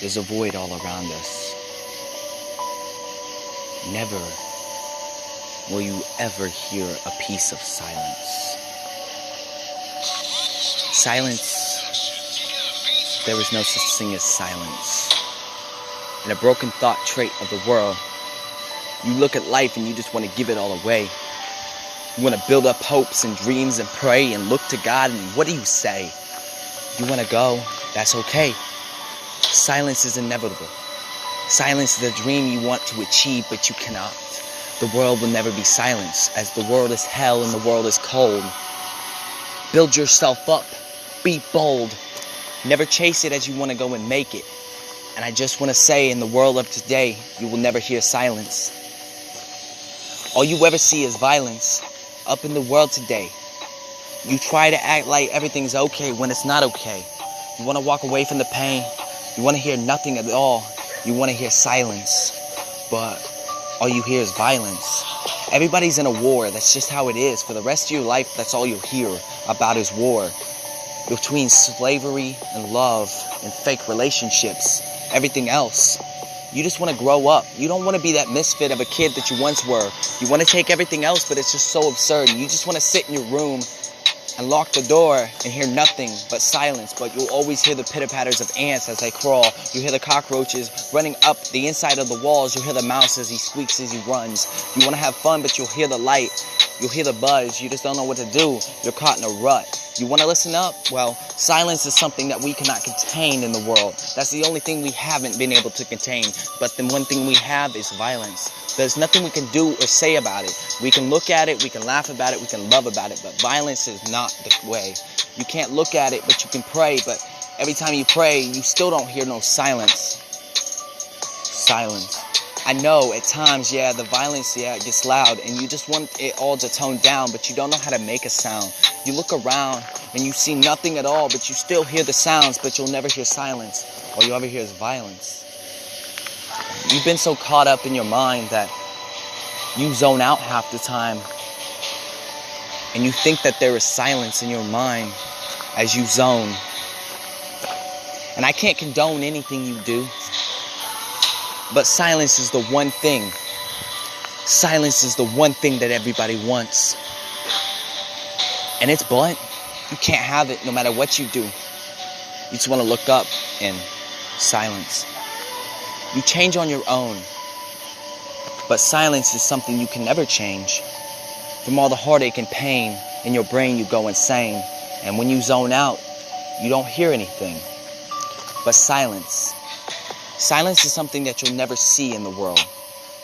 There's a void all around us. Never will you ever hear a piece of silence. Silence, there is no such thing as silence. In a broken thought trait of the world, you look at life and you just want to give it all away. You want to build up hopes and dreams and pray and look to God, and what do you say? You want to go? That's okay. Silence is inevitable. Silence is a dream you want to achieve, but you cannot. The world will never be silenced, as the world is hell and the world is cold. Build yourself up. Be bold. Never chase it as you want to go and make it. And I just want to say, in the world of today, you will never hear silence. All you ever see is violence. Up in the world today, you try to act like everything's okay when it's not okay. You want to walk away from the pain. You want to hear nothing at all. You want to hear silence. But all you hear is violence. Everybody's in a war. That's just how it is. For the rest of your life, that's all you'll hear about is war. Between slavery and love and fake relationships, everything else. You just want to grow up. You don't want to be that misfit of a kid that you once were. You want to take everything else, but it's just so absurd. You just want to sit in your room and lock the door and hear nothing but silence. But you'll always hear the pitter-patters of ants as they crawl. You hear the cockroaches running up the inside of the walls. You'll hear the mouse as he squeaks as he runs. You want to have fun, but you'll hear the light. You'll hear the buzz. You just don't know what to do. You're caught in a rut. You want to listen up? Well, silence is something that we cannot contain in the world. That's the only thing we haven't been able to contain. But the one thing we have is violence. There's nothing we can do or say about it. We can look at it, we can laugh about it, we can love about it, but violence is not the way. You can't look at it, but you can pray, but every time you pray, you still don't hear no silence. Silence. I know at times, the violence, it gets loud, and you just want it all to tone down, but you don't know how to make a sound. You look around, and you see nothing at all, but you still hear the sounds, but you'll never hear silence. All you ever hear is violence. You've been so caught up in your mind that you zone out half the time, and you think that there is silence in your mind as you zone. And I can't condone anything you do, but silence is the one thing. Silence is the one thing that everybody wants. And it's blunt. You can't have it no matter what you do. You just want to look up in silence. You change on your own. But silence is something you can never change. From all the heartache and pain in your brain, you go insane. And when you zone out, you don't hear anything. But silence. Silence is something that you'll never see in the world.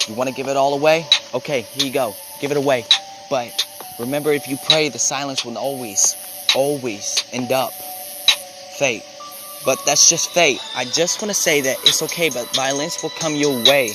You want to give it all away? Okay, here you go. Give it away. But remember, if you pray, the silence will always end up fate. But that's just fate. I just want to say that it's okay, but violence will come your way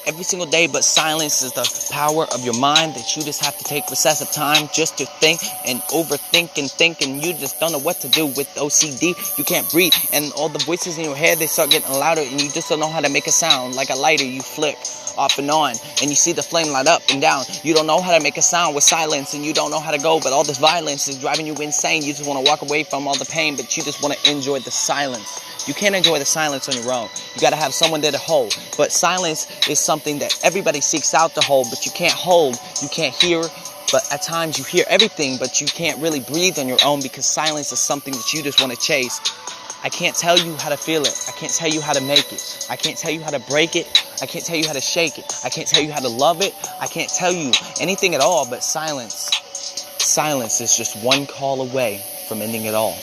every single day. But silence is the power of your mind that you just have to take recessive time just to think and overthink and think, and you just don't know what to do with OCD. You can't breathe, and all the voices in your head, they start getting louder, and you just don't know how to make a sound. Like a lighter, you flick off and on, and you see the flame light up and down. You don't know how to make a sound with silence, and you don't know how to go, but all this violence is driving you insane. You just want to walk away from all the pain, but you just want to enjoy the silence. You can't enjoy the silence on your own. You got to have someone there to hold. But silence is something that everybody seeks out to hold, but you can't hold. You can't hear. But at times you hear everything, but you can't really breathe on your own, because silence is something that you just want to chase. I can't tell you how to feel it. I can't tell you how to make it. I can't tell you how to break it. I can't tell you how to shake it. I can't tell you how to love it. I can't tell you anything at all, but silence. Silence is just one call away from ending it all.